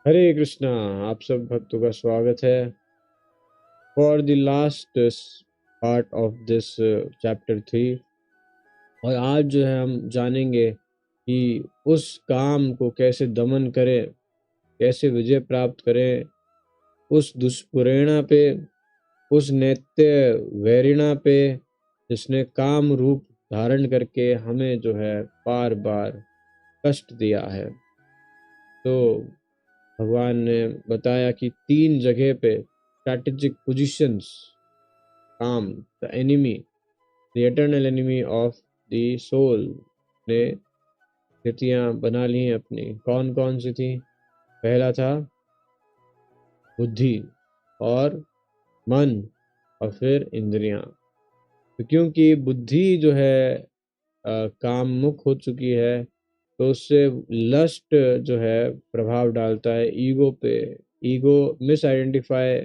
हरे कृष्णा। आप सब भक्तों का स्वागत है for the last part of this chapter 3। और आज जो है हम जानेंगे कि उस काम को कैसे दमन करें, कैसे विजय प्राप्त करें उस दुष्प्रेरणा पे, उस नैत्य वैरिणा पे जिसने काम रूप धारण करके हमें जो है बार बार कष्ट दिया है। तो भगवान ने बताया कि 3 जगह पे स्ट्रैटेजिक पोजीशंस, काम, the enemy, the eternal enemy of the soul ने स्थितियां बना ली हैं अपनी। कौन कौन सी थी? पहला था बुद्धि और मन और फिर इंद्रियां। तो क्योंकि बुद्धि जो है काम मुख हो चुकी है, तो उससे लस्ट जो है प्रभाव डालता है ईगो पे। ईगो मिस आइडेंटिफाई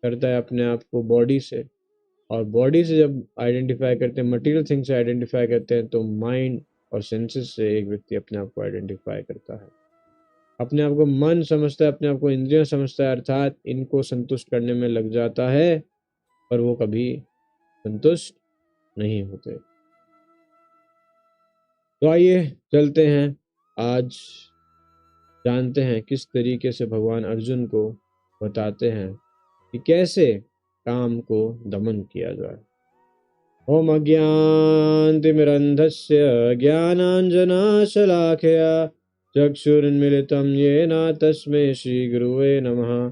करता है अपने आप को बॉडी से, और बॉडी से जब आइडेंटिफाई करते हैं, मटेरियल थिंग से आइडेंटिफाई करते हैं, तो माइंड और सेंसेस से एक व्यक्ति अपने आप को आइडेंटिफाई करता है। अपने आप को मन समझता है, अपने आप को इंद्रियां समझता है, अर्थात इनको संतुष्ट करने में लग जाता है, पर वो कभी संतुष्ट नहीं होते। तो आइए चलते हैं, आज जानते हैं किस तरीके से भगवान अर्जुन को बताते हैं कि कैसे काम को दमन किया जाए। ओम अज्ञानतिमिरन्धस्य ज्ञानाञ्जनशलाकया चक्षुरुन्मीलितं येन तस्मै श्रीगुरुवे नमः।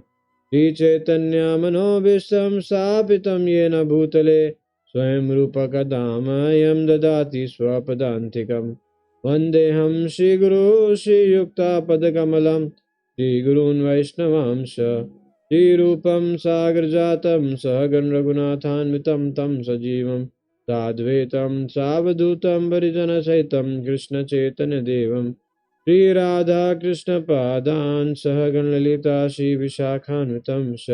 श्रीचैतन्यमनोभीष्टं स्थापितं येन भूतले स्वयं रूपकदामयं ददाति स्वपदान्तिकम्। वन्देऽहं श्रीगुरो श्रीयुक्तापदकमलं श्रीगुरून् वैष्णवांश श्रीरूपं सागरजातं सहगण रघुनाथान्वितं तं सजीवं साद्वैतं सावधूतं परिजनसहितं कृष्णचैतन्यदेवं श्रीराधाकृष्णपादान् सहगण ललिता श्रीविशाखान्वितं च।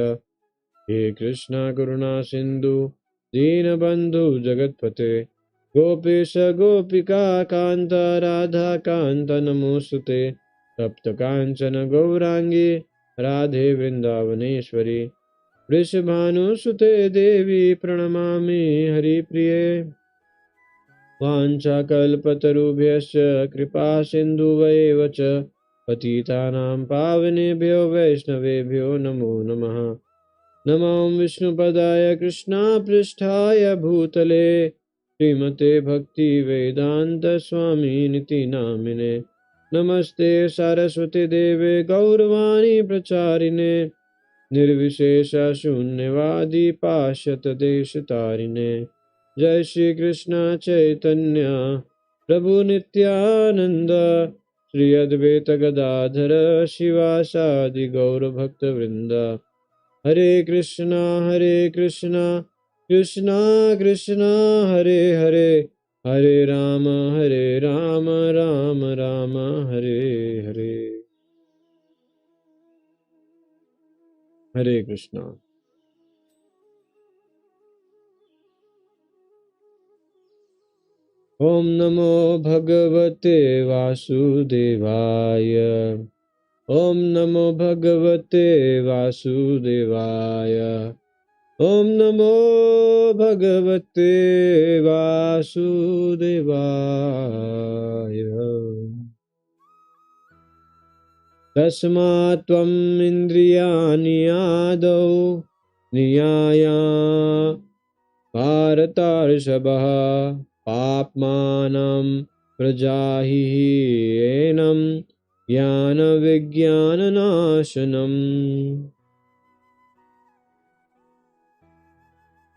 हे कृष्ण करुणा सिन्धु दीनबन्धु जगत्पते गोपेश गोपिका कान्त राधाकान्त नमोऽस्तुते। तप्तकाञ्चन गौराङ्गी राधे वृन्दावनेश्वरी वृषभानुसुते देवी प्रणमामि हरिप्रिये। वाञ्छाकल्पतरुभ्यश्च कृपा सिन्धुवैव च पतितानां पावनेभ्यो वैष्णवेभ्यो नमो नमः। नमो विष्णुपदाय कृष्णापृष्ठाय भूतले श्रीमते भक्तिवेदान्त स्वामिनिति नामिने। नमस्ते सरस्वती देवे गौरवाणी प्रचारिणे निर्विशेष शून्यवादी पाश्चात्यदेशतारिणे। जय श्री कृष्ण चैतन्य प्रभु नित्यानंद श्री अद्वैत गदाधर शिवासादि गौर भक्त वृंद। हरे कृष्णा कृष्णा कृष्णा हरे हरे, हरे राम राम राम हरे हरे। हरे कृष्णा। ओम नमो भगवते वासुदेवाय। ओम नमो भगवते वासुदेवाय। ओम नमो भगवते वासुदेवाय। तस्मात् त्वम् इन्द्रियाणि आदौ नियाय भारतार्षभः पाप्मानं प्रजाहि एनं ज्ञानविज्ञाननाशनम्।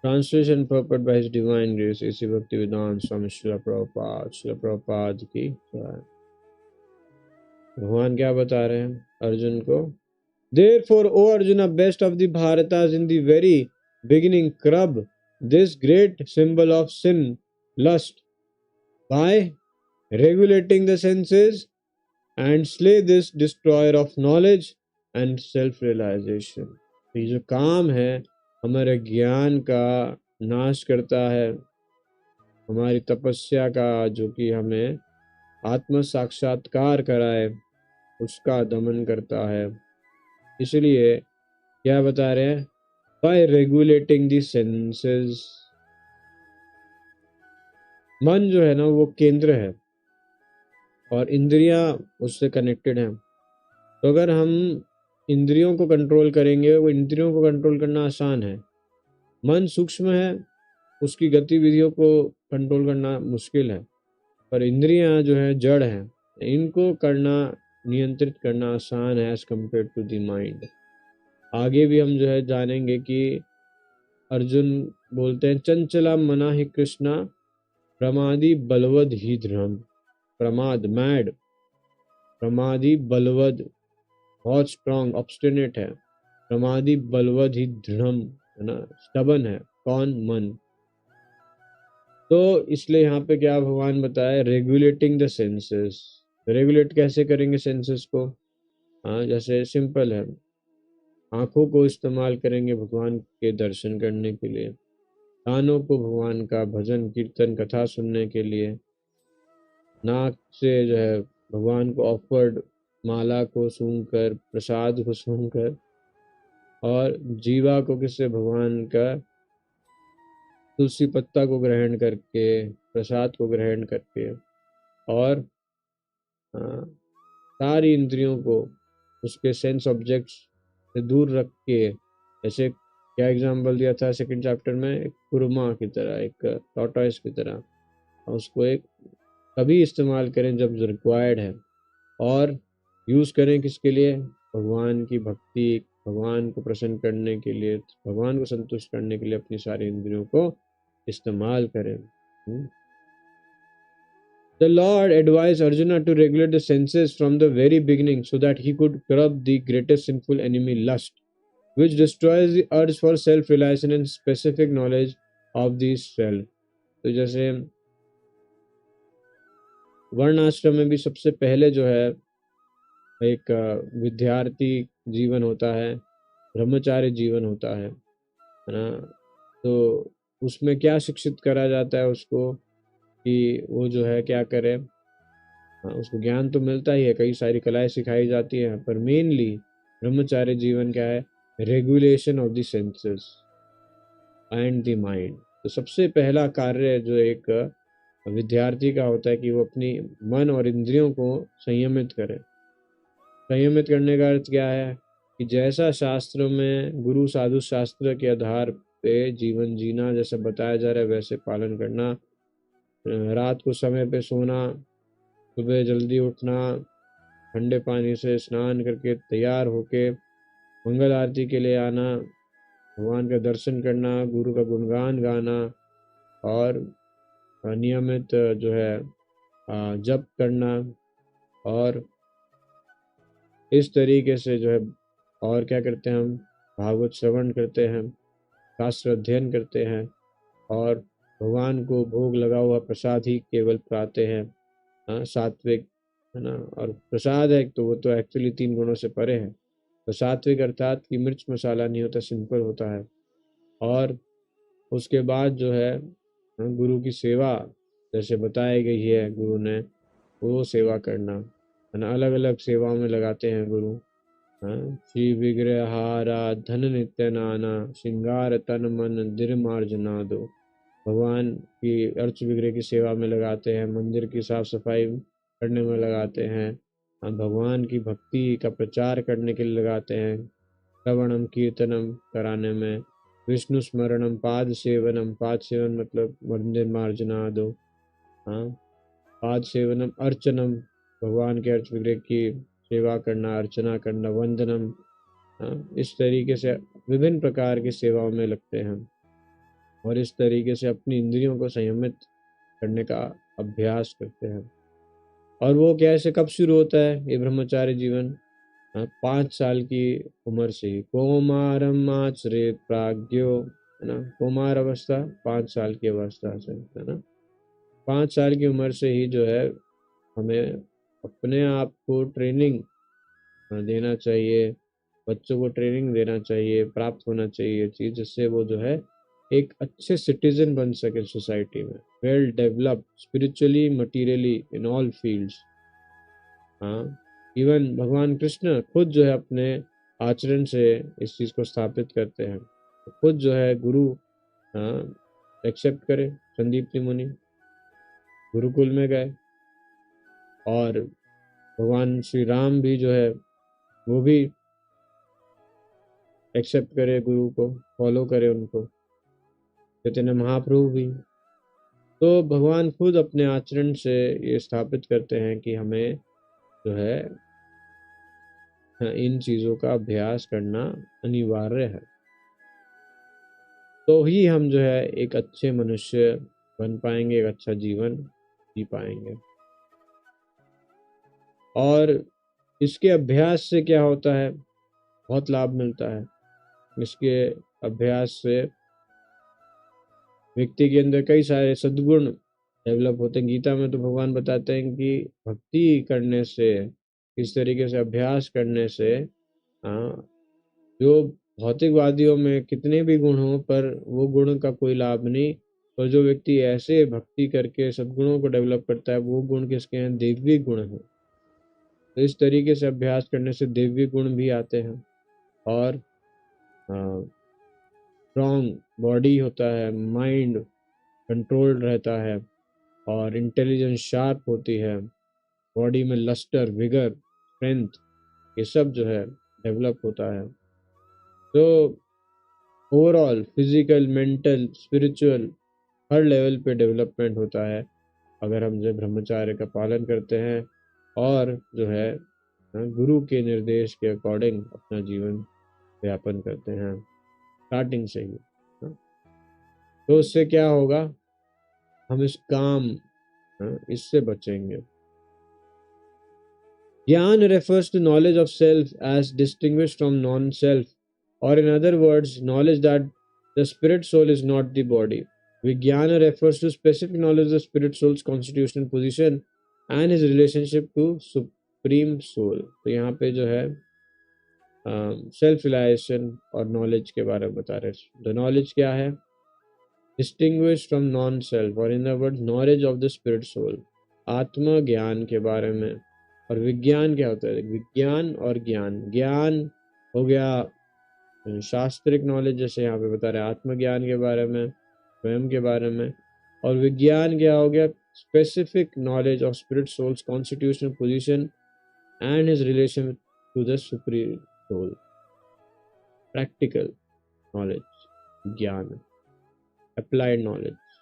Translation purport by His Divine Grace A.C. Bhaktivedanta Swami Srila Prabhupada। Srila Prabhupada की जय। भगवान क्या बता रहे हैं अर्जुन को? Therefore, O Arjuna, best of the Bharatas, in the very beginning, curb this great symbol of sin, lust, by regulating the senses, and slay this destroyer of knowledge and self-realization। ये जो काम है हमारे ज्ञान का नाश करता है, हमारी तपस्या का, जो कि हमें आत्म साक्षात्कार कराए, उसका दमन करता है। इसलिए क्या बता रहे हैं, बाय रेगुलेटिंग द सेंसेस, मन जो है ना वो केंद्र है और इंद्रियां उससे कनेक्टेड हैं। तो अगर हम इंद्रियों को कंट्रोल करेंगे, वो इंद्रियों को कंट्रोल करना आसान है। मन सूक्ष्म है, उसकी गतिविधियों को कंट्रोल करना मुश्किल है, पर इंद्रियां जो है जड़ हैं, इनको करना, नियंत्रित करना आसान है as compare to the mind. आगे भी हम जो है जानेंगे कि अर्जुन बोलते हैं, चंचला मना ही कृष्णा, प्रमादी बलवद ही धर्म। प्रमाद मैड, प्रमादी बलवद बहुत स्ट्रांग ऑब्स्टिनेट है, प्रमादी बलवद ही दृढ़ है ना, स्टबन है। कौन? मन। तो इसलिए यहाँ पे क्या भगवान बताए, रेगुलेटिंग द सेंसेस। रेगुलेट कैसे करेंगे सेंसेस को? हाँ, जैसे सिंपल है, आंखों को इस्तेमाल करेंगे भगवान के दर्शन करने के लिए, कानों को भगवान का भजन कीर्तन कथा सुनने के लिए, नाक से जो है भगवान को ऑफर्ड माला को सूंघकर, प्रसाद को सूंघकर, और जीवा को किससे, भगवान का तुलसी पत्ता को ग्रहण करके, प्रसाद को ग्रहण करके, और हाँ, सारी इंद्रियों को उसके सेंस ऑब्जेक्ट्स से दूर रख के, जैसे क्या एग्जाम्पल दिया था सेकंड चैप्टर में, एक कुरमा की तरह, एक टॉर्टोइस की तरह, उसको एक कभी इस्तेमाल करें जब रिक्वायर्ड है, और यूज़ करें किसके लिए, भगवान की भक्ति, भगवान को प्रसन्न करने के लिए, भगवान को संतुष्ट करने के लिए अपनी सारी इंद्रियों को इस्तेमाल करें। The Lord advised Arjuna to regulate the senses from the very beginning so that he could curb the greatest sinful enemy, lust, which destroys the urge for self-realization and specific knowledge of the self. तो जैसे वर्ण आश्रम में भी सबसे पहले जो है एक विद्यार्थी जीवन होता है, ब्रह्मचारी जीवन होता है ना। तो उसमें क्या शिक्षित करा जाता है उसको, कि वो जो है क्या करे। हाँ, उसको ज्ञान तो मिलता ही है, कई सारी कलाएं सिखाई जाती हैं, पर मेनली ब्रह्मचार्य जीवन क्या है, regulation of the senses and the mind. तो सबसे पहला कार्य जो एक विद्यार्थी का होता है कि वो अपनी मन और इंद्रियों को संयमित करे। संयमित करने का अर्थ क्या है, कि जैसा शास्त्र में गुरु साधु शास्त्र के आधार पे जीवन जीना, जैसे बताया जा रहा है वैसे पालन करना, रात को समय पे सोना, सुबह जल्दी उठना, ठंडे पानी से स्नान करके तैयार होके मंगल आरती के लिए आना, भगवान का दर्शन करना, गुरु का गुणगान गाना, और नियमित जो है जप करना, और इस तरीके से जो है, और क्या करते हैं हम, भागवत श्रवण करते हैं, शास्त्र अध्ययन करते हैं, और भगवान को भोग लगा हुआ प्रसाद ही केवल पाते हैं। हाँ, सात्विक है ना, और प्रसाद है तो वो तो एक्चुअली 3 गुणों से परे है। तो सात्विक अर्थात कि मिर्च मसाला नहीं होता, सिंपल होता है। और उसके बाद जो है गुरु की सेवा जैसे बताई गई है गुरु ने, वो सेवा करना है ना। अलग अलग सेवाओं में लगाते हैं गुरु। हाँ, श्री विग्रहारा धन नित्य नाना, श्रृंगार तन मन दिरमार्जना दो। भगवान की अर्च विग्रह की सेवा में लगाते हैं, मंदिर की साफ सफाई करने में लगाते हैं, हम भगवान की भक्ति का प्रचार करने के लिए लगाते हैं, श्रवणम कीर्तनम कराने में, विष्णु स्मरणम पाद सेवनम, पाद सेवन मतलब मंदिर मार्जना दो। हाँ, पाद सेवनम अर्चनम, भगवान के अर्च विग्रह की सेवा करना, अर्चना करना, वंदनम। हाँ, इस तरीके से विभिन्न प्रकार की सेवाओं में लगते हैं, और इस तरीके से अपनी इंद्रियों को संयमित करने का अभ्यास करते हैं। और वो कैसे कब शुरू होता है ये ब्रह्मचार्य जीवन? 5 साल की उम्र से ही, कौमारम आचरेत प्राज्ञो, है ना। कौमार अवस्था 5 साल की अवस्था से, है ना। 5 साल की उम्र से ही जो है हमें अपने आप को ट्रेनिंग देना चाहिए, बच्चों को ट्रेनिंग देना चाहिए, प्राप्त होना चाहिए चीज़, जिससे वो जो है एक अच्छे सिटीजन बन सके सोसाइटी में, well developed spiritually materially in all fields. हाँ, इवन भगवान कृष्ण खुद जो है अपने आचरण से इस चीज़ को स्थापित करते हैं। तो खुद जो है गुरु एक्सेप्ट करे। संदीप्ति मुनि गुरुकुल में गए और भगवान श्री राम भी जो है वो भी एक्सेप्ट करे गुरु को, फॉलो करे उनको। चैतन्य महाप्रभु भी। तो भगवान खुद अपने आचरण से ये स्थापित करते हैं कि हमें जो है इन चीज़ों का अभ्यास करना अनिवार्य है, तो ही हम जो है एक अच्छे मनुष्य बन पाएंगे, एक अच्छा जीवन जी पाएंगे। और इसके अभ्यास से क्या होता है, बहुत लाभ मिलता है। इसके अभ्यास से व्यक्ति के अंदर कई सारे सद्गुण डेवलप होते हैं। गीता में तो भगवान बताते हैं कि भक्ति करने से, इस तरीके से अभ्यास करने से जो भौतिकवादियों में कितने भी गुण हों पर वो गुण का कोई लाभ नहीं। और जो व्यक्ति ऐसे भक्ति करके सद्गुणों को डेवलप करता है, वो गुण किसके हैं? दैवी गुण हैं। तो इस तरीके से अभ्यास करने से दैवी गुण भी आते हैं और स्ट्रॉन्ग बॉडी होता है, माइंड कंट्रोल्ड रहता है और इंटेलिजेंस शार्प होती है, बॉडी में लस्टर, विगर, स्ट्रेंथ, ये सब जो है डेवलप होता है। तो ओवरऑल फिजिकल, मेंटल, स्पिरिचुअल हर लेवल पे डेवलपमेंट होता है अगर हम जो ब्रह्मचार्य का पालन करते हैं और जो है गुरु के निर्देश के अकॉर्डिंग अपना जीवन व्यापन करते हैं स्टार्टिंग से ही। तो उससे क्या होगा, हम इस काम इससे बचेंगे। ज्ञान refers to knowledge of self as distinguished from non-self, or in other words, knowledge that the spirit soul is not the body. Vijnana refers to specific knowledge of the spirit soul's constitutional position and his relationship to supreme soul. तो यहाँ पे जो है self realization और knowledge के बारे में बता रहे हैं। द नॉलेज क्या है? डिस्टिंग्विश फ्रॉम नॉन सेल्फ, और in the word knowledge of the spirit soul, आत्म ज्ञान के बारे में। और विज्ञान क्या होता है? विज्ञान और ज्ञान, ज्ञान हो गया शास्त्रिक नॉलेज, जैसे यहाँ पे बता रहे हैं आत्मज्ञान के बारे में, स्वयं के बारे में। और विज्ञान क्या हो गया? Specific knowledge of spirit souls constitutional position and his relation to the supreme soul. Practical knowledge, ज्ञान, applied knowledge.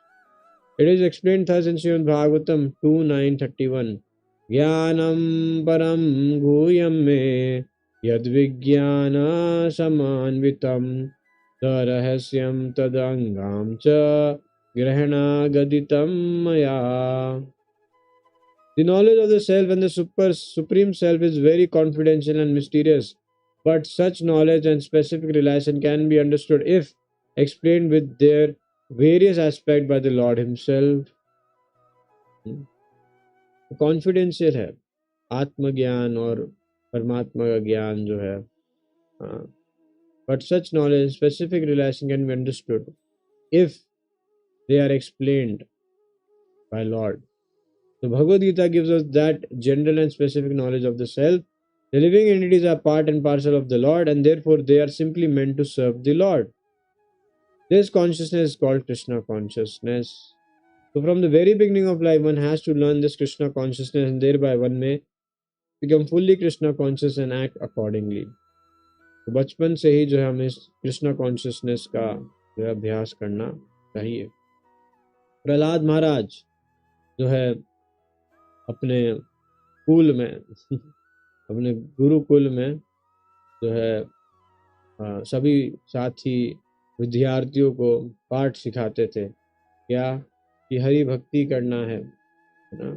It is explained thus in Srimad Bhagavatam 2.9.31. Jnanam param guyam me yad vijnana samanvitam tarahasyam tadangam cha grahana gaditam maya. The knowledge of the self and the supreme self is very confidential and mysterious, but such knowledge and specific relation can be understood if explained with their various aspects by the Lord himself. Confidential है आत्मज्ञान और परमात्मा का ज्ञान जो है, but such knowledge specific relation can be understood if they are explained by Lord. So Bhagavad Gita gives us that general and specific knowledge of the self. The living entities are part and parcel of the Lord, and therefore they are simply meant to serve the Lord. This consciousness is called Krishna consciousness. So from the very beginning of life, one has to learn this Krishna consciousness, and thereby one may become fully Krishna conscious and act accordingly. तो बचपन से ही जो है हमें Krishna consciousness का जो है अभ्यास करना चाहिए. प्रहलाद महाराज जो है अपने कुल में अपने गुरुकुल में जो है सभी साथी विद्यार्थियों को पाठ सिखाते थे. क्या? कि हरि भक्ति करना है ना,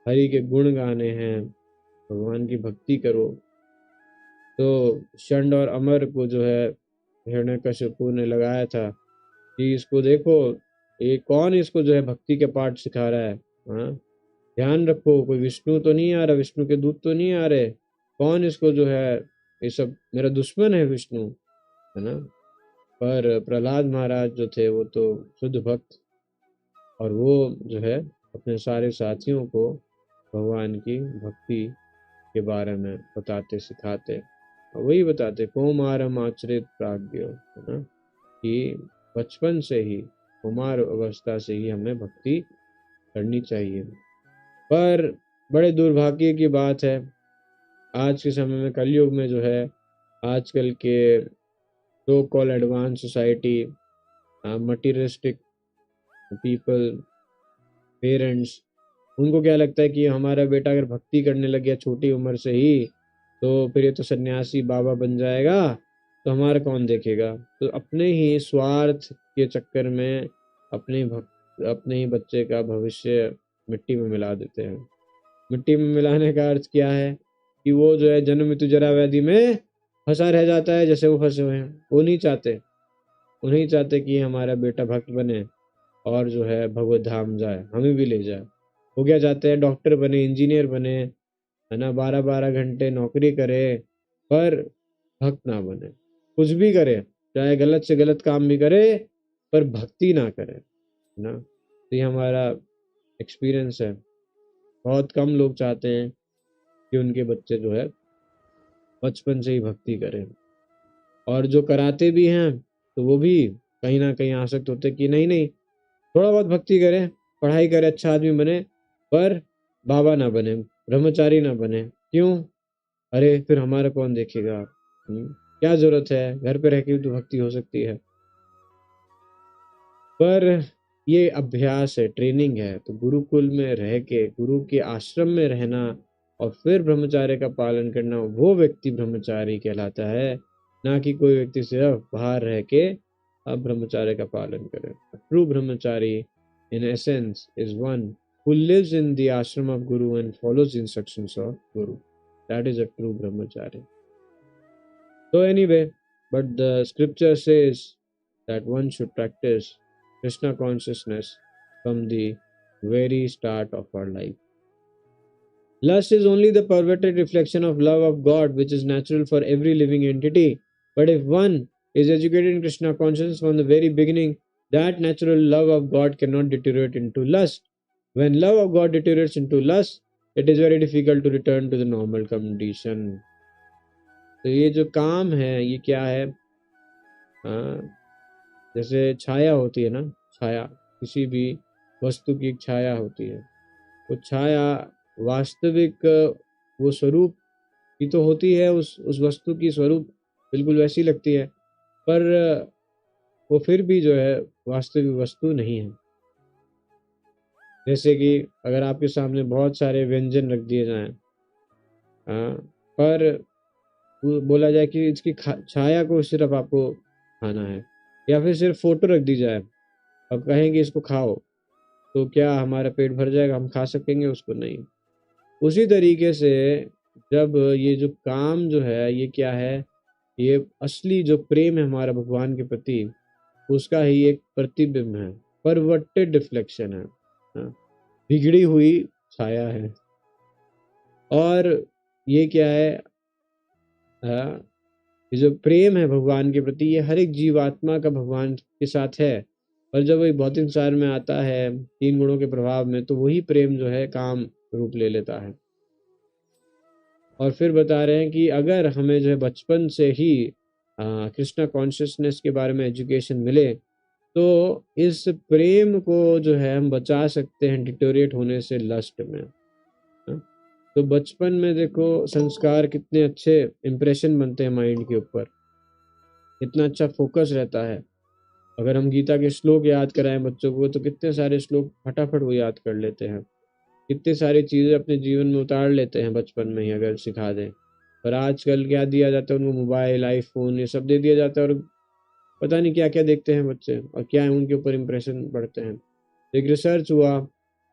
हरि के गुण गाने हैं, भगवान की भक्ति करो. तो षंड और अमर को जो है हिरण्यकशिपु ने लगाया था कि इसको देखो, ये कौन इसको जो है भक्ति के पाठ सिखा रहा है. हाँ, ध्यान रखो, कोई विष्णु तो नहीं आ रहा, विष्णु के दूत तो नहीं आ रहे, कौन इसको जो है, ये सब मेरा दुश्मन है विष्णु, है ना. पर प्रहलाद महाराज जो थे वो तो शुद्ध भक्त, और वो जो है अपने सारे साथियों को भगवान की भक्ति के बारे में बताते सिखाते. वही बताते कौमारम आचरित प्राज्ञो, है ना, कि बचपन से ही, कुमार अवस्था से ही हमें भक्ति करनी चाहिए। पर बड़े दुर्भाग्य की बात है, आज के समय में कलयुग में जो है, आजकल के so call advance society, materialistic people, parents, उनको क्या लगता है कि हमारा बेटा अगर भक्ति करने लग गया छोटी उम्र से ही, तो फिर ये तो सन्यासी बाबा बन जाएगा, तो हमारा कौन देखेगा। तो अपने ही स्वार्थ के चक्कर में अपने ही बच्चे का भविष्य मिट्टी में मिला देते हैं। मिट्टी में मिलाने का अर्थ क्या है कि वो जो है जन्म मृत्यु जरा व्याधि में फंसा रह जाता है, जैसे वो फंसे हुए हैं। वो नहीं चाहते कि हमारा बेटा भक्त बने और जो है भगवत धाम जाए, हमें भी ले जाए। वो क्या चाहते हैं, डॉक्टर बने, इंजीनियर बने, है ना, 12-12 घंटे नौकरी करे, पर भक्त ना बने। कुछ भी करे, चाहे गलत से गलत काम भी करे, पर भक्ति ना करे, है ना। तो ये हमारा एक्सपीरियंस है। बहुत कम लोग चाहते हैं कि उनके बच्चे जो है बचपन से ही भक्ति करें, और जो कराते भी हैं तो वो भी कहीं ना कहीं आसक्त होते कि नहीं नहीं, थोड़ा बहुत भक्ति करे, पढ़ाई करे, अच्छा आदमी बने, पर बाबा ना बने, ब्रह्मचारी ना बने। क्यों? अरे फिर हमारा कौन देखेगा। क्या जरूरत है, घर पे रह के भी तो भक्ति हो सकती है। पर ये अभ्यास है, ट्रेनिंग है। तो गुरुकुल में रह के, गुरु के आश्रम में रहना और फिर ब्रह्मचार्य का पालन करना, वो व्यक्ति ब्रह्मचारी कहलाता है, ना कि कोई व्यक्ति सिर्फ बाहर रह के अब ब्रह्मचार्य का पालन करे। True Brahmachari in essence is one who lives in the ashram of guru and follows the instructions of guru. That is a true brahmachari. So anyway, but the scripture says that one should practice krishna consciousness from the very start of our life. Lust is only the perverted reflection of love of God, which is natural for every living entity. But if one is educated in krishna consciousness from the very beginning, that natural love of God cannot deteriorate into lust. When love of God deteriorates into lust, it is very difficult to return to the normal condition. तो ये जो काम है, ये क्या है? जैसे छाया होती है ना, छाया, किसी भी वस्तु की एक छाया होती है। वो छाया वास्तविक वो स्वरूप की तो होती है, उस वस्तु की स्वरूप बिल्कुल वैसी लगती है, पर वो फिर भी जो है वास्तविक वस्तु नहीं है। जैसे कि अगर आपके सामने बहुत सारे व्यंजन रख दिए जाएं, पर बोला जाए कि इसकी छाया को सिर्फ आपको खाना है, या फिर सिर्फ फोटो रख दी जाए, अब कहेंगे इसको खाओ, तो क्या हमारा पेट भर जाएगा? हम खा सकेंगे उसको? नहीं। उसी तरीके से जब ये जो काम जो है, ये क्या है, ये असली जो प्रेम है हमारा भगवान के प्रति, उसका ही एक प्रतिबिंब है, परवर्टेड रिफ्लेक्शन है, बिगड़ी हुई छाया है। और ये क्या है, ये जो प्रेम है भगवान के प्रति, ये हर एक जीवात्मा का भगवान के साथ है। पर जब वही भौतिक संसार में आता है 3 गुणों के प्रभाव में, तो वही प्रेम जो है काम रूप ले लेता है। और फिर बता रहे हैं कि अगर हमें जो है बचपन से ही कृष्णा कॉन्शियसनेस के बारे में एजुकेशन मिले, तो इस प्रेम को जो है हम बचा सकते हैं डिटोरिएट होने से लस्ट में। तो बचपन में देखो संस्कार कितने अच्छे इंप्रेशन बनते हैं माइंड के ऊपर, कितना अच्छा फोकस रहता है। अगर हम गीता के श्लोक याद कराएं बच्चों को, तो कितने सारे श्लोक फटाफट वो याद कर लेते हैं, कितनी सारी चीज़ें अपने जीवन में उतार लेते हैं बचपन में ही अगर सिखा दें। पर आजकल क्या दिया जाता है उनको? मोबाइल, आईफोन, ये सब दे दिया जाता है, और पता नहीं क्या क्या देखते हैं बच्चे और क्या उनके ऊपर इम्प्रेशन पड़ते हैं। एक रिसर्च हुआ,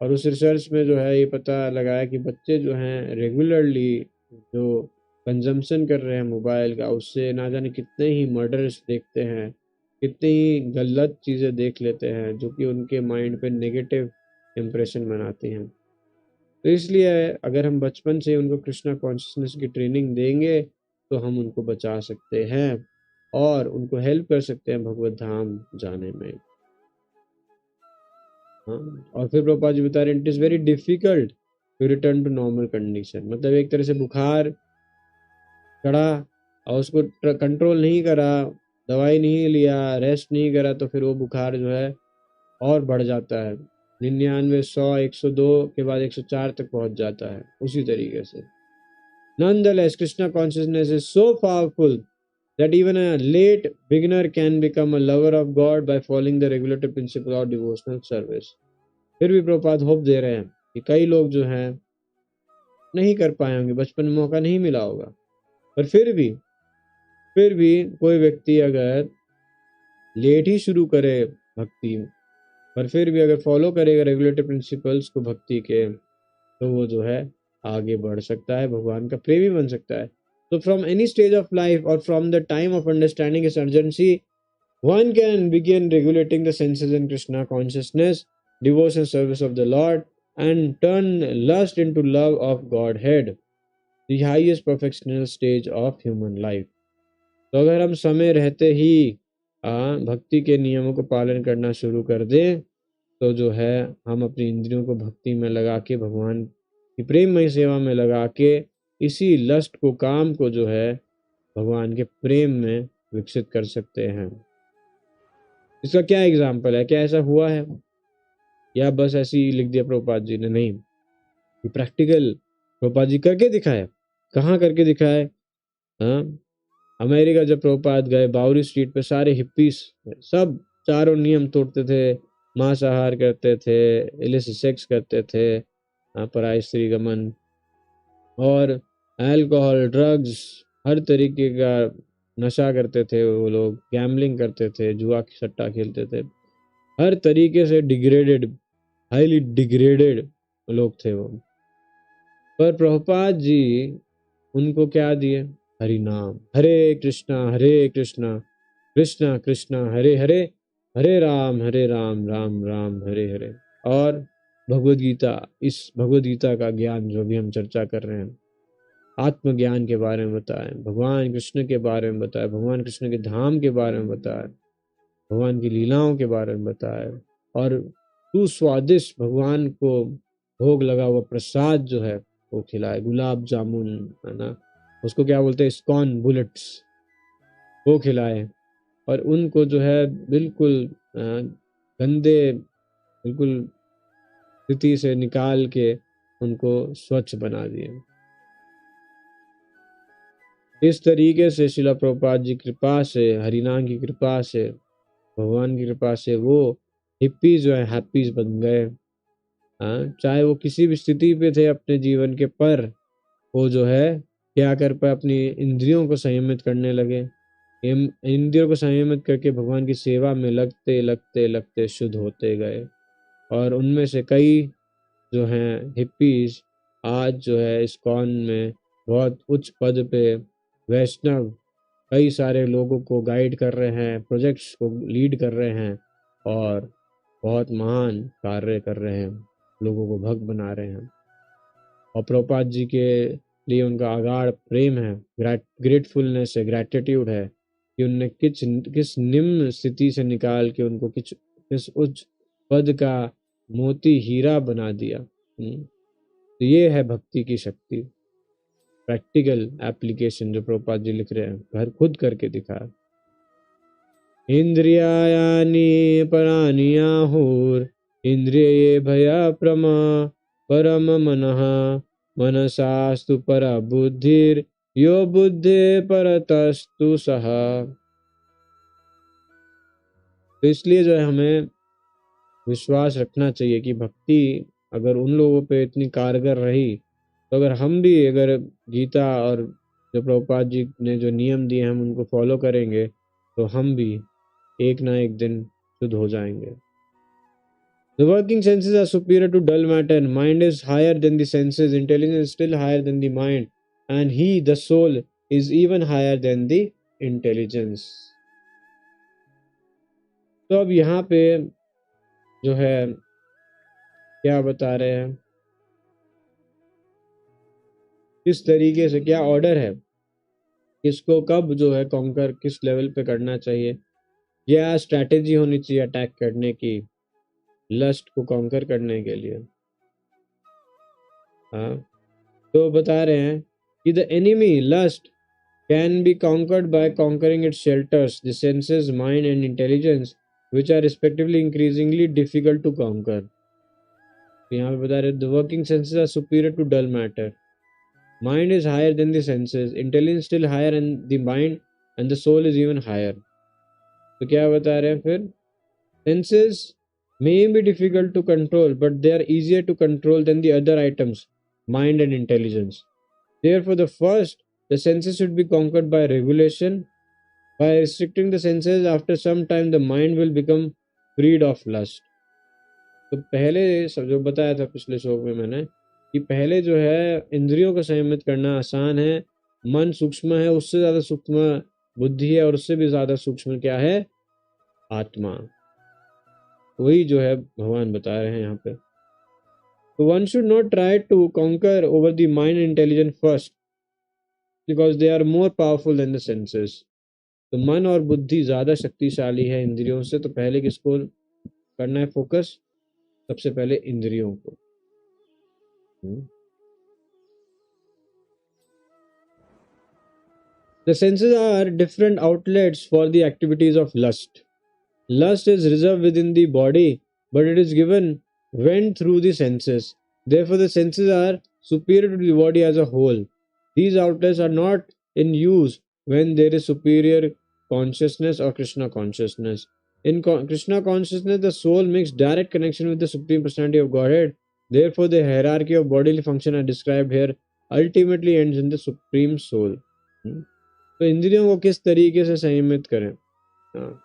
और उस रिसर्च में जो है ये पता लगाया कि बच्चे जो हैं रेगुलरली जो कंजम्पशन कर रहे हैं मोबाइल का, उससे ना जाने कितने ही मर्डर्स देखते हैं, कितनी ही गलत चीज़ें देख लेते हैं, जो कि उनके माइंड पे नेगेटिव इम्प्रेशन बनाती हैं। तो इसलिए अगर हम बचपन से उनको कृष्णा कॉन्शियसनेस की ट्रेनिंग देंगे, तो हम उनको बचा सकते हैं और उनको हेल्प कर सकते हैं भगवत धाम जाने में। और फिर प्रभुपाद जी बता रहे हैं, it is very difficult to return to normal condition. मतलब एक तरह से बुखार चढ़ा और उसको कंट्रोल नहीं करा, दवाई नहीं लिया, रेस्ट नहीं करा, तो फिर वो बुखार जो है और बढ़ जाता है। 99, 100, 102 के बाद 104 तक पहुंच जाता है। उसी तरीके से nonetheless krishna consciousness is so powerful that even a late beginner can become a lover of god by following the regulative principle of devotional service। फिर भी प्रभुपाद होप दे रहे हैं कि कई लोग जो हैं नहीं कर पाए होंगे, बचपन में मौका नहीं मिला होगा, पर फिर भी कोई व्यक्ति अगर लेट ही शुरू करे भक्ति, पर फिर भी अगर फॉलो करेगा रेगुलेटरी प्रिंसिपल्स को भक्ति के, तो वो जो है आगे बढ़ सकता है, भगवान का प्रेमी बन सकता है। तो from any stage of life और from the time of understanding its urgency, one can begin regulating the senses in krishna consciousness, devotion service of the lord, and turn lust into love of godhead, the highest perfectional stage of human life। तो अगर हम समय रहते ही भक्ति के नियमों को पालन करना शुरू कर दें, तो जो है हम अपनी इंद्रियों को भक्ति में लगा के, भगवान की प्रेममय सेवा में लगा के, इसी लस्ट को, काम को जो है भगवान के प्रेम में विकसित कर सकते हैं। इसका क्या एग्जाम्पल है? क्या ऐसा हुआ है या बस ऐसे ही लिख दिया प्रभुपाद जी ने? नहीं, ये प्रैक्टिकल प्रभुपाद जी करके दिखाया। कहाँ करके दिखाया? हाँ, अमेरिका जब प्रभुपाद गए, बाउरी स्ट्रीट पे सारे हिप्पीज सब चारों नियम तोड़ते थे, मांसाहार करते थे, इलिसिट सेक्स करते थे, पराई स्त्री गमन और अल्कोहल, ड्रग्स, हर तरीके का नशा करते थे वो लोग, गैम्बलिंग करते थे, जुआ की सट्टा खेलते थे, हर तरीके से डिग्रेडेड, हाईली डिग्रेडेड लोग थे वो। पर प्रभुपाद जी उनको क्या दिए? हरि नाम, हरे कृष्णा कृष्णा कृष्णा हरे हरे, हरे राम राम राम हरे हरे। और भगवद गीता, इस भगवद गीता का ज्ञान जो भी हम चर्चा कर रहे हैं, आत्मज्ञान के बारे में बताएं, भगवान कृष्ण के बारे में बताएं, भगवान कृष्ण के धाम के बारे में बताएं, भगवान की लीलाओं के बारे में बताएं, और तू स्वादिष्ट भगवान को भोग लगा हुआ प्रसाद जो है वो खिलाए, गुलाब जामुन है ना, उसको क्या बोलते हैं, इस्कॉन बुलेट्स, वो खिलाए, और उनको जो है बिल्कुल गंदे, बिल्कुल स्थिति से निकाल के उनको स्वच्छ बना दिए। इस तरीके से शिला प्रभुपाद जी कृपा से, हरिनाम की कृपा से, भगवान की कृपा से वो हिप्पीज जो है हैप्पीज बन गए। चाहे वो किसी भी स्थिति पे थे अपने जीवन के, पर वो जो है क्या कर पाए, अपनी इंद्रियों को संयमित करने लगे, इंद्रियों को संयमित करके भगवान की सेवा में लगते लगते लगते शुद्ध होते गए। और उनमें से कई जो हैं हिप्पीज आज जो है इस्कॉन में बहुत उच्च पद पे वैष्णव, कई सारे लोगों को गाइड कर रहे हैं, प्रोजेक्ट्स को लीड कर रहे हैं, और बहुत महान कार्य कर रहे हैं, लोगों को भक्त बना रहे हैं। और प्रभुपाद जी के लिए उनका आगाढ़ प्रेम है, ग्रेटफुलनेस है, ग्रैटिट्यूड है कि उनने किस निम्न स्थिति से निकाल के उनको किस उच्च पद का मोती हीरा बना दिया। तो ये है भक्ति की शक्ति, प्रैक्टिकल एप्लीकेशन जो प्रभुपाद जी लिख रहे हैं, घर खुद करके दिखा। इंद्रियायानि परानि आहुर इंद्रिये भया प्रमा परम मनः मनसास्तु पर बुद्धिर यो बुद्धे परतस्तु सह। तो इसलिए जो है हमें विश्वास रखना चाहिए कि भक्ति अगर उन लोगों पे इतनी कारगर रही, तो अगर हम भी अगर गीता और जो प्रभुपाद जी ने जो नियम दिए हम उनको फॉलो करेंगे, तो हम भी एक ना एक दिन शुद्ध हो जाएंगे। The working senses are superior to dull matter. Mind is higher than the senses. Intelligence is still higher than the mind. And he, the soul, is even higher than the intelligence. तो अब यहाँ पे जो है क्या बता रहे हैं, किस तरीके से, क्या ऑर्डर है, किसको कब जो है कॉन्कर किस लेवल पे करना चाहिए, क्या स्ट्रैटेजी होनी चाहिए अटैक करने की, लस्ट को कॉन्कर करने के लिए। हाँ, तो बता रहे हैं कि the enemy lust can be conquered by conquering its shelters, the senses, mind, and intelligence, which are respectively increasingly difficult to conquer. तो यहाँ पे बता रहे the working senses are superior to dull matter. Mind is higher than the senses, intelligence still higher, and the mind and the soul is even higher. तो क्या बता रहे हैं फिर? Senses may be difficult to control, but they are easier to control than the other items, mind and intelligence. Therefore, the first, the senses should be conquered by regulation. By restricting the senses, after some time, the mind will become freed of lust. तो पहले सब जो बताया था पिछले श्लोक में मैंने कि पहले जो है इंद्रियों को संयमित करना आसान है, मन सूक्ष्म है, उससे ज्यादा सूक्ष्म बुद्धि है, और उससे भी ज्यादा सूक्ष्म क्या है? आत्मा। वही जो है भगवान बता रहे हैं यहाँ पे। तो one should not try to conquer over the mind and intelligence first because they are more powerful than the senses. तो मन और बुद्धि ज्यादा शक्तिशाली है इंद्रियों से, तो पहले किसको करना है फोकस? सबसे पहले इंद्रियों को। The senses are different outlets for the activities of lust. Lust is reserved within the body, but it is given vent through the senses. Therefore, the senses are superior to the body as a whole. These outlets are not in use when there is superior consciousness or Krishna consciousness. In Krishna consciousness, the soul makes direct connection with the Supreme Personality of Godhead. Therefore, the hierarchy of bodily function are described here ultimately ends in the Supreme Soul. तो इंद्रियों को किस तरीके से संयमित करें? हाँ,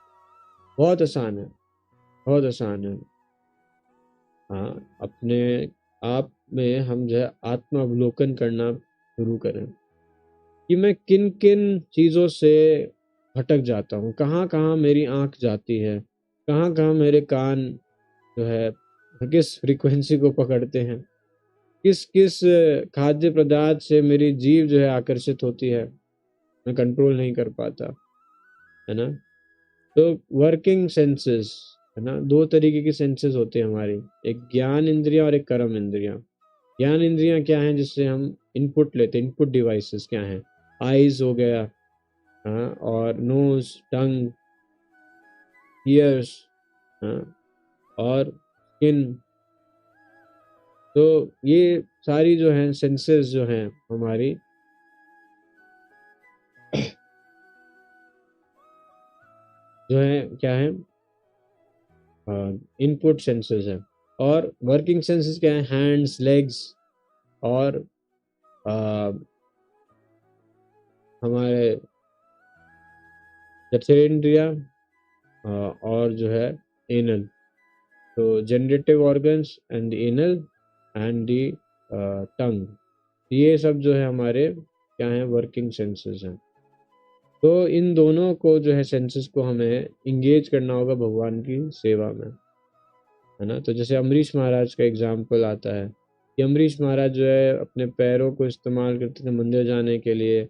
बहुत आसान है, बहुत आसान है। हाँ, अपने आप में हम जो है आत्मावलोकन करना शुरू करें कि मैं किन किन चीज़ों से भटक जाता हूँ, कहाँ कहाँ मेरी आँख जाती है, कहाँ कहाँ मेरे कान जो है किस फ्रीक्वेंसी को पकड़ते हैं, किस किस खाद्य पदार्थ से मेरी जीभ जो है आकर्षित होती है, मैं कंट्रोल नहीं कर पाता, है ना। तो वर्किंग सेंसेस, है ना, दो तरीके की सेंसेस होते हैं हमारी, एक ज्ञान इंद्रियां और एक कर्म इंद्रियां। ज्ञान इंद्रियां क्या हैं? जिससे हम इनपुट लेते हैं, इनपुट डिवाइसेस क्या हैं? आईज हो गया, हाँ, और नोज, टंग, ईयर्स, हाँ, और स्किन। तो ये सारी जो हैं सेंसेस जो हैं हमारी जो है क्या है? इनपुट सेंसेस है। और वर्किंग सेंसेस क्या है? हैंड्स, लेग्स, और हमारे जठरेंद्रिया, और जो है एनल। तो generative organs and the anal and the tongue, ये सब जो है हमारे क्या है? वर्किंग सेंसेस हैं। तो इन दोनों को जो है सेंसेस को हमें इंगेज करना होगा भगवान की सेवा में, है ना। तो जैसे अमरीश महाराज का एग्जाम्पल आता है कि अमरीश महाराज जो है अपने पैरों को इस्तेमाल करते थे मंदिर जाने के लिए,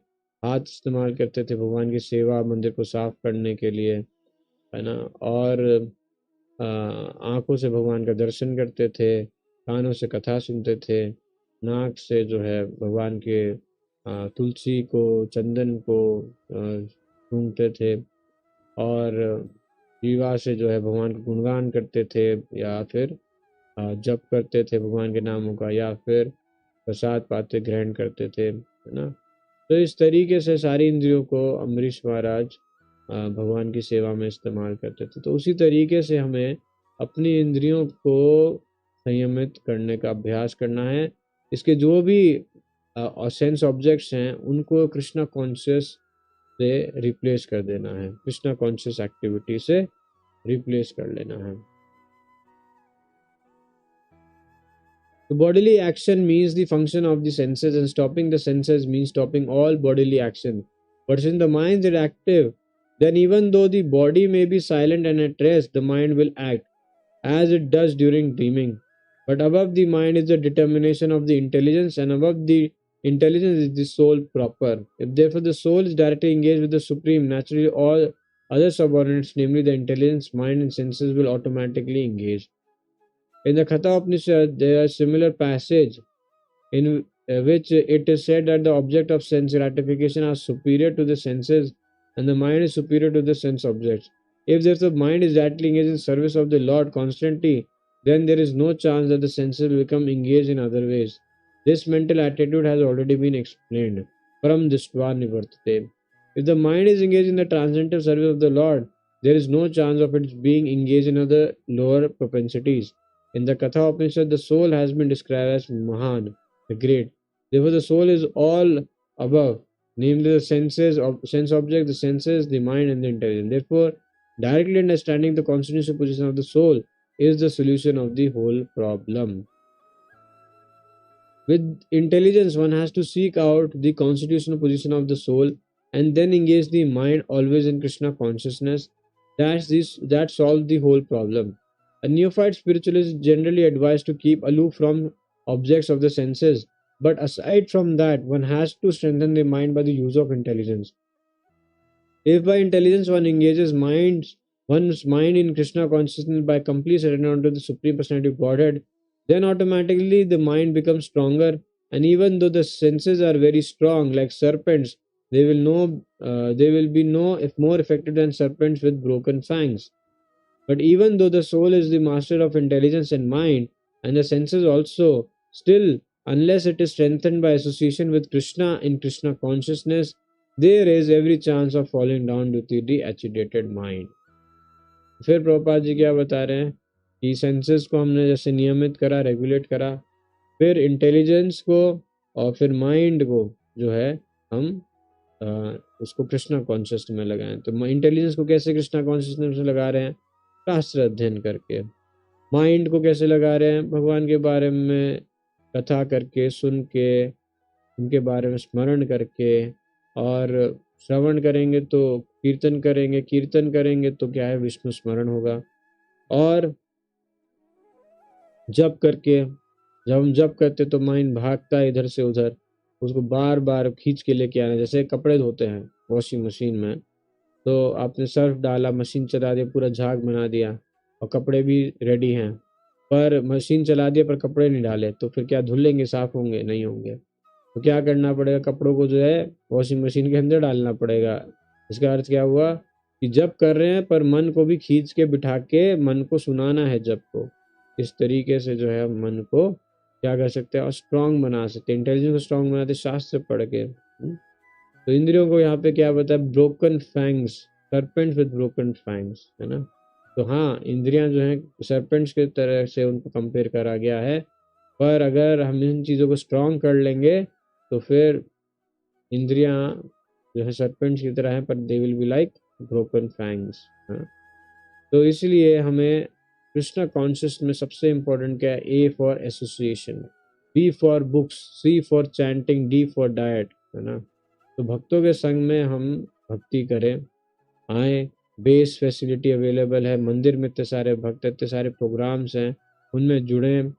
हाथ इस्तेमाल करते थे भगवान की सेवा, मंदिर को साफ करने के लिए, है ना, और आँखों से भगवान का दर्शन करते थे, कानों से कथा सुनते थे, नाक से जो है भगवान के तुलसी को, चंदन को सूंघते थे, और जीवा से जो है भगवान का गुणगान करते थे, या फिर जप करते थे भगवान के नामों का, या फिर प्रसाद पाते ग्रहण करते थे, है ना। तो इस तरीके से सारी इंद्रियों को अमरीश महाराज भगवान की सेवा में इस्तेमाल करते थे। तो उसी तरीके से हमें अपनी इंद्रियों को संयमित करने का अभ्यास करना है। इसके जो भी सेंस ऑब्जेक्ट्स हैं उनको कृष्णा कॉन्शियस से रिप्लेस कर देना है, कृष्णा कॉन्शियस एक्टिविटी से रिप्लेस कर लेना है। The bodily action means the function of the senses, and stopping the senses means stopping all bodily action. But since the mind is active, then even though the body may be silent and at rest, the mind will act as it does during dreaming. But above the mind is the determination of the intelligence, and above the intelligence is the soul proper. If therefore the soul is directly engaged with the Supreme, naturally all other subordinates, namely the intelligence, mind, and senses, will automatically engage. In the Katha Upanishad, there is a similar passage in which it is said that the object of sense gratification are superior to the senses and the mind is superior to the sense objects. If therefore the mind is directly engaged in service of the Lord constantly, then there is no chance that the senses will become engaged in other ways. This mental attitude has already been explained. Param Drishtva Nivartate. If the mind is engaged in the transcendental service of the Lord, there is no chance of its being engaged in other lower propensities. In the Katha Upanishad, the soul has been described as Mahan, the great. Therefore, the soul is all above, namely the senses, sense object, the senses, the mind, and the intelligence. Therefore, directly understanding the constitutional position of the soul is the solution of the whole problem. With intelligence, one has to seek out the constitutional position of the soul and then engage the mind always in Krishna consciousness. That solves the whole problem. A neophyte spiritualist is generally advised to keep aloof from objects of the senses, but aside from that, one has to strengthen the mind by the use of intelligence. If by intelligence one engages one's mind in Krishna consciousness by complete surrender unto the Supreme Personality of Godhead, then automatically the mind becomes stronger. And even though the senses are very strong, like serpents, they will be no if more effective than serpents with broken fangs. But even though the soul is the master of intelligence and mind, and the senses also, still, unless it is strengthened by association with Krishna in Krishna consciousness, there is every chance of falling down to the agitated mind. फिर प्रभुपाद जी क्या बता रहे हैं कि senses को हमने जैसे नियमित करा, रेगुलेट करा, फिर इंटेलिजेंस को और फिर माइंड को जो है हम उसको कृष्णा कॉन्शियसनेस में लगाएं. तो इंटेलिजेंस को कैसे कृष्णा कॉन्शियसनेस में लगा रहे हैं? शास्त्र अध्ययन करके. माइंड को कैसे लगा रहे हैं? भगवान के बारे में कथा करके, सुन के, उनके बारे में स्मरण करके, और श्रवण करेंगे तो कीर्तन करेंगे, कीर्तन करेंगे तो क्या है, विष्णु स्मरण होगा. और जप करके, जब हम जप करते तो माइंड भागता है इधर से उधर, उसको बार बार खींच के लेके आना. जैसे कपड़े धोते हैं वॉशिंग मशीन में, तो आपने सर्फ डाला, मशीन चला दिया, पूरा झाग बना दिया और कपड़े भी रेडी हैं, पर मशीन चला दिया पर कपड़े नहीं डाले, तो फिर क्या धुलेंगे, साफ होंगे? नहीं होंगे. तो क्या करना पड़ेगा? कपड़ों को जो है वॉशिंग मशीन के अंदर डालना पड़ेगा. इसका अर्थ क्या हुआ कि जप कर रहे हैं पर मन को भी खींच के बिठा के मन को सुनाना है जप को. इस तरीके से जो है मन को क्या कर सकते हैं और स्ट्रांग बना सकते हैं. इंटेलिजेंस को स्ट्रांग बनाते शास्त्र पढ़ के. तो इंद्रियों को यहाँ पे क्या बताया? Broken fangs, serpents with broken fangs, है ना. तो हाँ, इंद्रियां जो हैं सर्पेंट्स की तरह से उनको कंपेयर करा गया है, पर अगर हम इन चीज़ों को स्ट्रांग कर लेंगे तो फिर इंद्रियां जो है सर्पेंट्स की तरह हैं, पर they will be like broken fangs. तो इसलिए हमें कृष्णा कॉन्शियस में सबसे इम्पोर्टेंट क्या है? A for association, B for books, C for chanting, D for diet, है ना. तो भक्तों के संग में हम भक्ति करें, आए, बेस फैसिलिटी अवेलेबल है, मंदिर में इतने सारे भक्त, इतने सारे प्रोग्राम्स हैं, उनमें जुड़ें,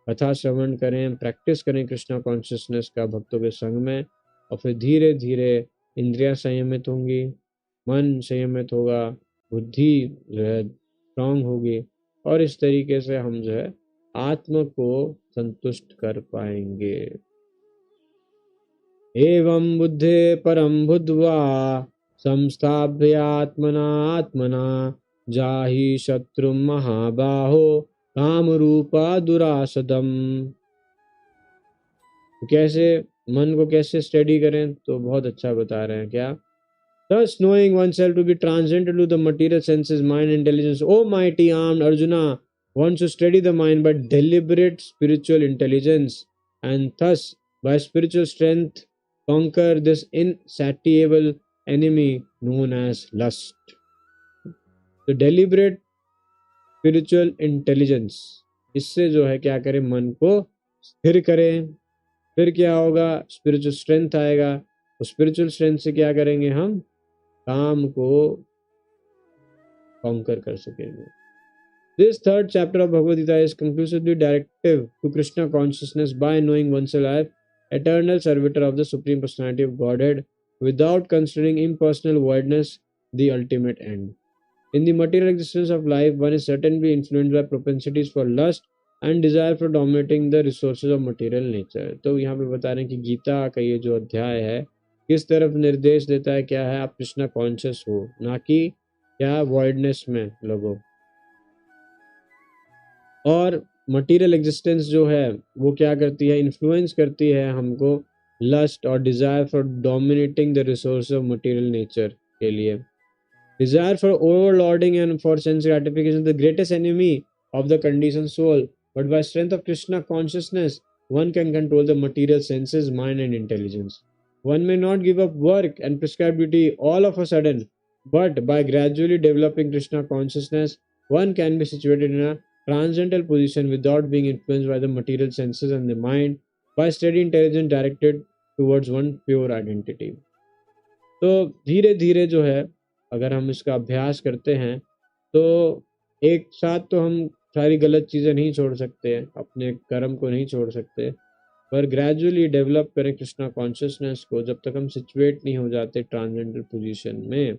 कथा श्रवण करें, प्रैक्टिस करें कृष्णा कॉन्शियसनेस का भक्तों के संग में, और फिर धीरे धीरे इंद्रियां संयमित होंगी, मन संयमित होगा, बुद्धि जो है स्ट्रांग होगी, और इस तरीके से हम जो है आत्मा को संतुष्ट कर पाएंगे. एवं बुद्धे परम बुद्ध्वा संस्थाभ्यात्मना आत्मना जाहि शत्रु महाबाहो काम रूपा दुरासदम. कैसे मन को कैसे स्टडी करें? तो बहुत अच्छा बता रहे हैं. क्या? Thus knowing oneself to be transcendental to the material senses, mind, intelligence, O mighty armed Arjuna, one should steady the mind by deliberate spiritual intelligence, and thus by spiritual strength conquer this insatiable enemy known as lust. तो deliberate spiritual intelligence, इससे जो है क्या करें? मन को स्थिर करें. फिर क्या होगा? स्पिरिचुअल स्ट्रेंथ आएगा. तो स्पिरिचुअल स्ट्रेंथ से क्या करेंगे? हम काम को कॉन्कर कर सकेंगे. This third chapter of Bhagavad Gita is conclusively directive to Krishna consciousness by knowing oneself eternal servitor of the Supreme Personality of Godhead without considering impersonal voidness the ultimate end. In the material existence of life, one is certainly influenced by propensities for lust and desire for dominating the resources of material nature. तो यहाँ पे बता रहे हैं कि गीता का ये जो अध्याय है किस तरफ निर्देश देता है, क्या है, आप कृष्णा कॉन्शियस हो, ना कि क्या वॉइडनेस में लगो। और मटेरियल एग्जिस्टेंस जो है वो क्या करती है, इन्फ्लुएंस करती है हमको लस्ट और desire for dominating the resource of material nature के लिए। Desire for overlording and for sense gratification is the greatest enemy of the conditioned soul. But by strength of Krishna consciousness, one can control the material senses, mind, and intelligence. One may not give up work and prescribed duty all of a sudden, but by gradually developing Krishna consciousness, one can be situated in a transcendental position without being influenced by the material senses and the mind, by steady intelligence directed towards one pure identity. तो धीरे धीरे जो है अगर हम इसका अभ्यास करते हैं तो एक साथ तो हम सारी गलत चीज़ें नहीं छोड़ सकते हैं, अपने कर्म को नहीं छोड़ सकते, पर ग्रेजुअली डेवलप करें कृष्णा कॉन्शियसनेस को जब तक हम सिचुएट नहीं हो जाते ट्रांसेंडेंटल पोजीशन में।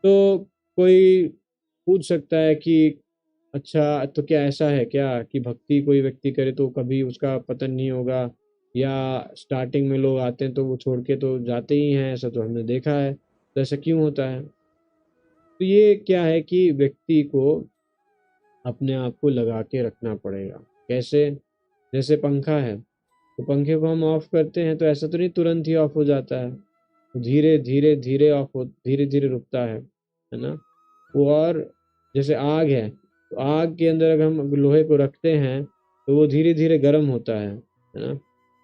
तो कोई पूछ सकता है कि अच्छा तो क्या ऐसा है क्या कि भक्ति कोई व्यक्ति करे तो कभी उसका पतन नहीं होगा, या स्टार्टिंग में लोग आते हैं तो वो छोड़ के तो जाते ही हैं, ऐसा तो हमने देखा है, तो ऐसा क्यों होता है? तो ये क्या है कि व्यक्ति को अपने आप को लगा के रखना पड़ेगा। कैसे? जैसे पंखा है, तो पंखे को हम ऑफ करते हैं तो ऐसा तो नहीं तुरंत ही ऑफ हो जाता है, धीरे धीरे धीरे ऑफ हो, धीरे धीरे रुकता है ना। वो और जैसे आग है, तो आग के अंदर अगर हम लोहे को रखते हैं तो वो धीरे धीरे गर्म होता है ना,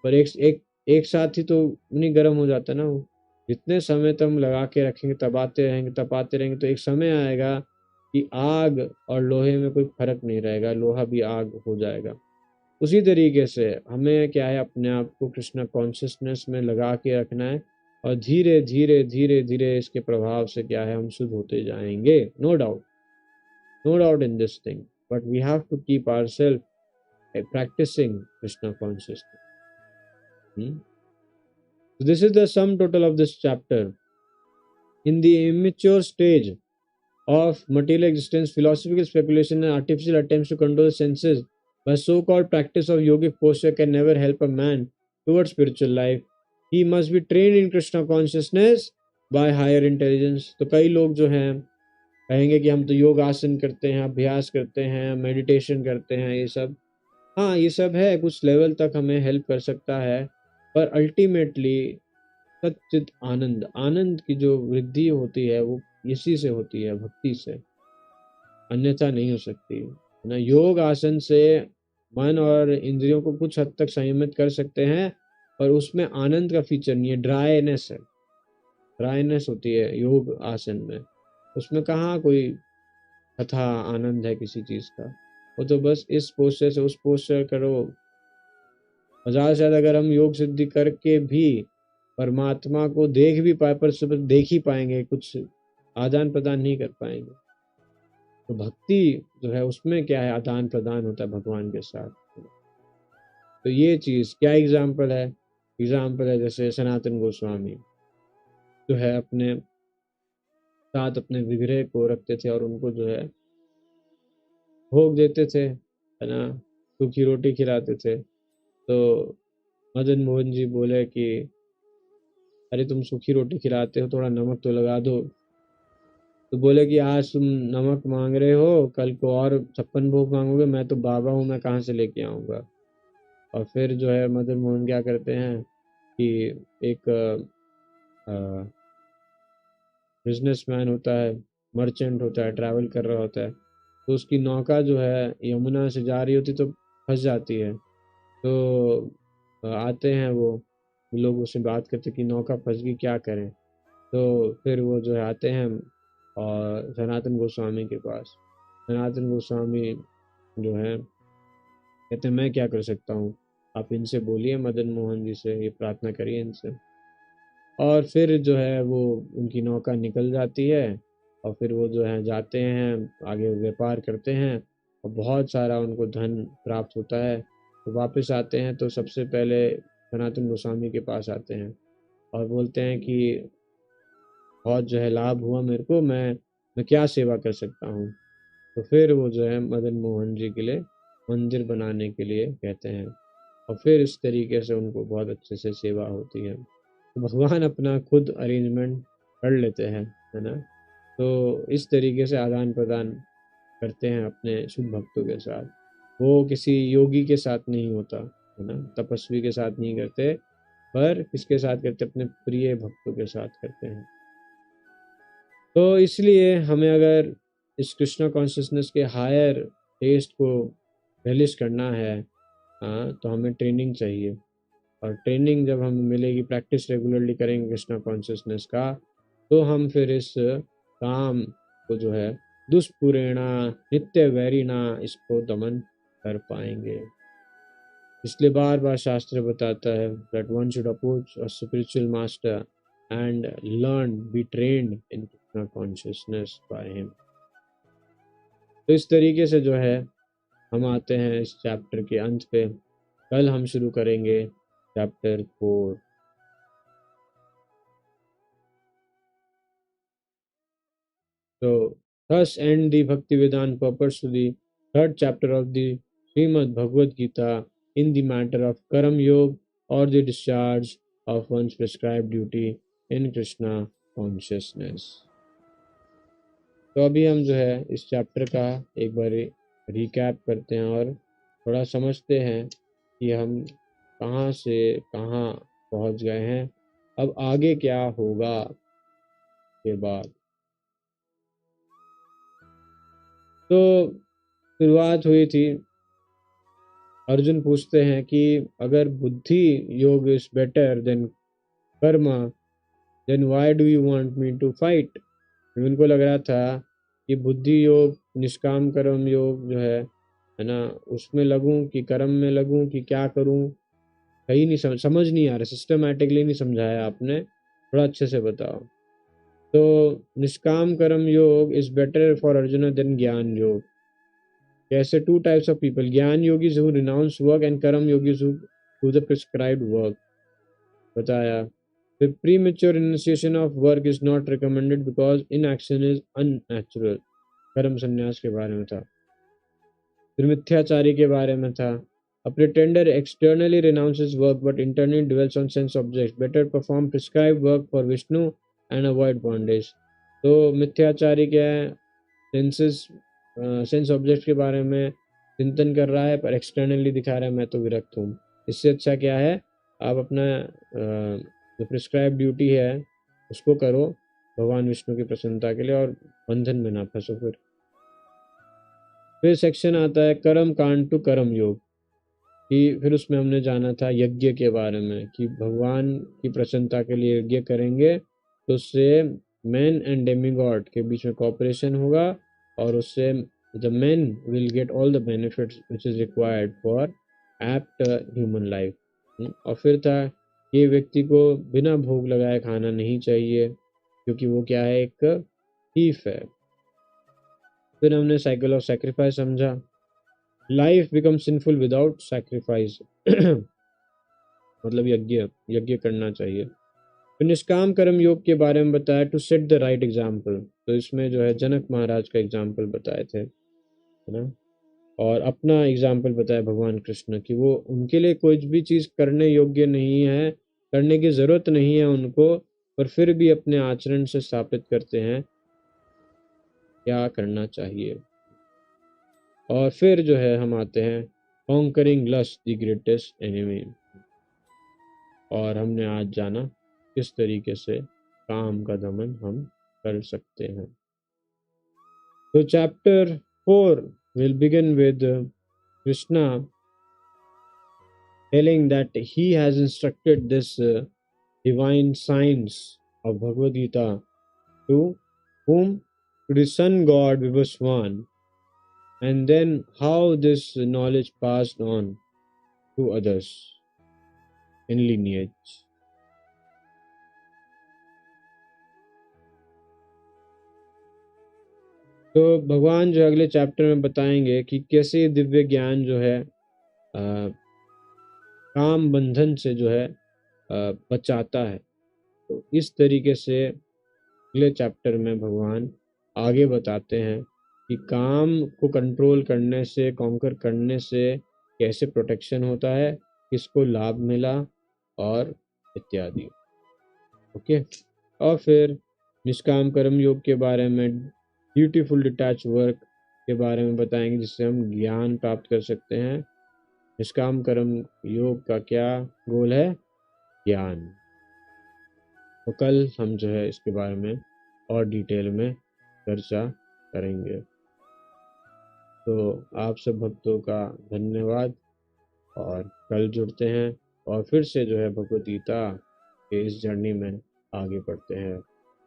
पर एक एक एक साथ ही तो नहीं गर्म हो जाता ना वो। जितने समय तक हम लगा के रखेंगे, तपाते रहेंगे तपाते रहेंगे, तो एक समय आएगा कि आग और लोहे में कोई फर्क नहीं रहेगा, लोहा भी आग हो जाएगा। उसी तरीके से हमें क्या है, अपने आप को कृष्णा कॉन्शियसनेस में लगा के रखना है, और धीरे धीरे धीरे धीरे इसके प्रभाव से क्या है, हम शुद्ध होते जाएंगे। No doubt, no doubt in this thing, but we have to keep ourself practicing krishna consciousness. So this is the sum total of this chapter. In the immature stage of material existence, philosophical speculation and artificial attempts to control the senses by so-called practice of yogic posture can never help a man towards spiritual life. He must be trained in Krishna consciousness by higher intelligence. तो कई लोग जो हैं कहेंगे कि हम तो योग आसन करते हैं, अभ्यास करते हैं, मेडिटेशन करते हैं, ये सब, हाँ ये सब है, कुछ लेवल तक हमें हेल्प कर सकता है, पर अल्टीमेटली सच्चित आनंद, आनंद की जो वृद्धि होती है वो इसी से होती है, भक्ति से, अन्यथा नहीं हो सकती है ना। योग आसन से मन और इंद्रियों को कुछ हद तक संयमित कर सकते हैं, पर उसमें आनंद का फीचर नहीं है, ड्राईनेस है, ड्राईनेस होती है योग आसन में, उसमें कहाँ कोई कथा आनंद है किसी चीज का। वो तो बस इस पोस्चर से उस पोस्चर करो, हजार शायद अगर हम योग सिद्धि करके भी परमात्मा को देख भी पाए, पर सिर्फ देख ही पाएंगे, कुछ आदान प्रदान नहीं कर पाएंगे। तो भक्ति जो है उसमें क्या है, आदान प्रदान होता है भगवान के साथ। तो ये चीज क्या एग्जाम्पल है, एग्जाम्पल है जैसे सनातन गोस्वामी जो है अपने साथ अपने विग्रह को रखते थे और उनको जो है भोग देते थे, है ना, सूखी रोटी खिलाते थे। तो मदन मोहन जी बोले कि अरे तुम सूखी रोटी खिलाते हो, थोड़ा नमक तो लगा दो। तो बोले कि आज तुम नमक मांग रहे हो, कल को और 56 भोग मांगोगे, मैं तो बाबा हूँ, मैं कहाँ से लेके आऊँगा। और फिर जो है मदन मोहन क्या करते हैं कि एक बिजनेसमैन होता है, मर्चेंट होता है, ट्रैवल कर रहा होता है, तो उसकी नौका जो है यमुना से जा रही होती तो फंस जाती है। तो आते हैं वो लोग उससे बात करते कि नौका फंस गई, क्या करें। तो फिर वो जो है आते हैं और सनातन गोस्वामी के पास। सनातन गोस्वामी जो है कहते हैं मैं क्या कर सकता हूँ, आप इनसे बोलिए, मदन मोहन जी से ये प्रार्थना करिए इनसे। और फिर जो है वो उनकी नौका निकल जाती है, और फिर वो जो है जाते हैं आगे व्यापार करते हैं, और बहुत सारा उनको धन प्राप्त होता है। तो वापस आते हैं तो सबसे पहले सनातन गोस्वामी के पास आते हैं और बोलते हैं कि बहुत जो है लाभ हुआ मेरे को, मैं क्या सेवा कर सकता हूँ। तो फिर वो जो है मदन मोहन जी के लिए मंदिर बनाने के लिए कहते हैं, और फिर इस तरीके से उनको बहुत अच्छे से सेवा होती है। तो भगवान अपना खुद अरेंजमेंट कर लेते हैं, है ना। तो इस तरीके से आदान प्रदान करते हैं अपने शुद्ध भक्तों के साथ। वो किसी योगी के साथ नहीं होता, है ना, तपस्वी के साथ नहीं करते, पर किसके साथ करते, अपने प्रिय भक्तों के साथ करते हैं। तो इसलिए हमें अगर इस कृष्णा कॉन्शियसनेस के हायर टेस्ट को रिलीज करना है, हाँ, तो हमें ट्रेनिंग चाहिए। और ट्रेनिंग जब हमें मिलेगी, प्रैक्टिस रेगुलरली करेंगे कृष्णा कॉन्शियसनेस का, तो हम फिर इस काम को जो है दुष्पूरेणा नित्य वैरिणा, इसको दमन कर पाएंगे। इसलिए बार बार शास्त्र बताता है that one should approach a spiritual master and learn, be trained in Krishna consciousness by him। तो इस तरीके से जो है हम आते हैं इस चैप्टर के अंत पे। कल हम शुरू करेंगे chapter 4। So, thus end the Bhakti Vedanta purpose to the third chapter of the Srimad Bhagavad Gita in the matter of Karam Yoga, or the discharge of one's prescribed duty in Krishna consciousness। तो अभी हम जो है इस chapter का एक बार recap करते हैं और थोड़ा समझते हैं कि हम कहाँ से कहाँ पहुँच गए हैं, अब आगे क्या होगा के बाद। तो शुरुआत हुई थी, अर्जुन पूछते हैं कि अगर buddhi yoga is better than karma, then why do you want me to fight. उनको लग रहा था कि बुद्धि योग, निष्काम कर्म योग जो है ना, उसमें लगूं कि कर्म में लगूं कि क्या करूं, कहीं नहीं समझ नहीं आ रहा, सिस्टमैटिकली नहीं समझाया आपने, थोड़ा अच्छे से बताओ। तो nishkam karma yoga is better for Arjun than jnana yoga. कैसे? Two types of people, jnana yogis who renounce work and karma yogis who do the prescribed work. बताया the premature initiation of work is not recommended because inaction is unnatural। कर्म संन्यास के बारे में था। फिर मिथ्याचारी के बारे में था। A pretender externally renounces work but internally dwells on sense objects, better perform prescribed work for Vishnu and avoid bondage। तो मिथ्याचारी क्या है? सेंस ऑब्जेक्ट के बारे में चिंतन कर रहा है पर एक्सटर्नली दिखा रहा है मैं तो विरक्त हूँ। इससे अच्छा क्या है, आप अपना जो प्रिस्क्राइब ड्यूटी है उसको करो भगवान विष्णु की प्रसन्नता के लिए, और बंधन में ना फंसो। फिर सेक्शन आता है कर्म कांड टू कर्म योग कि फिर उसमें हमने जाना था यज्ञ के बारे में कि भगवान की प्रसन्नता के लिए यज्ञ करेंगे तो उससे मैन एंड डेमिगॉड के बीच में कॉपरेशन होगा, और उससे the man will get all the benefits which is required for apt human life. और फिर था ये व्यक्ति को बिना भोग लगाए खाना नहीं चाहिए क्योंकि वो क्या है, एक थीफ है। फिर हमने साइकिल ऑफ सैक्रिफाइस समझा, life become sinful without sacrifice मतलब यज्ञ करना चाहिए। फिर निष्काम कर्म योग के बारे में बताया to set the right example. तो इसमें जो है जनक महाराज का एग्जाम्पल बताए थे, है ना, और अपना एग्जाम्पल बताया भगवान कृष्ण कि वो उनके लिए कोई भी चीज करने योग्य नहीं है, करने की जरूरत नहीं है उनको, पर फिर भी अपने आचरण से स्थापित करते हैं क्या करना चाहिए। और फिर जो है हम आते हैं conquering lust the greatest enemy, और हमने आज जाना किस तरीके से काम का दमन हम कर सकते हैं। तो chapter 4 will begin with Krishna telling that he has instructed this divine science of Bhagavad Gita to whom? To the sun god Vivaswan, and then how this knowledge passed on to others in lineage। तो भगवान जो अगले chapter में बताएंगे कि कैसे दिव्य ज्ञान जो है काम बंधन से जो है बचाता है। तो इस तरीके से अगले चैप्टर में भगवान आगे बताते हैं कि काम को कंट्रोल करने से, कॉन्कर करने से कैसे प्रोटेक्शन होता है, किसको लाभ मिला और इत्यादि। ओके। और फिर निष्काम कर्म योग के बारे में, ब्यूटीफुल डिटैच वर्क के बारे में बताएंगे जिससे हम ज्ञान प्राप्त कर सकते हैं। निष्काम कर्म योग का क्या गोल है? ज्ञान। तो कल हम जो है इसके बारे में और डिटेल में चर्चा करेंगे। तो आप सब भक्तों का धन्यवाद, और कल जुड़ते हैं और फिर से जो है भगवद गीता के इस जर्नी में आगे बढ़ते हैं।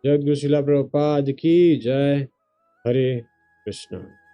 जय गुरु शिला प्रभुपाद की जय। हरे कृष्णा।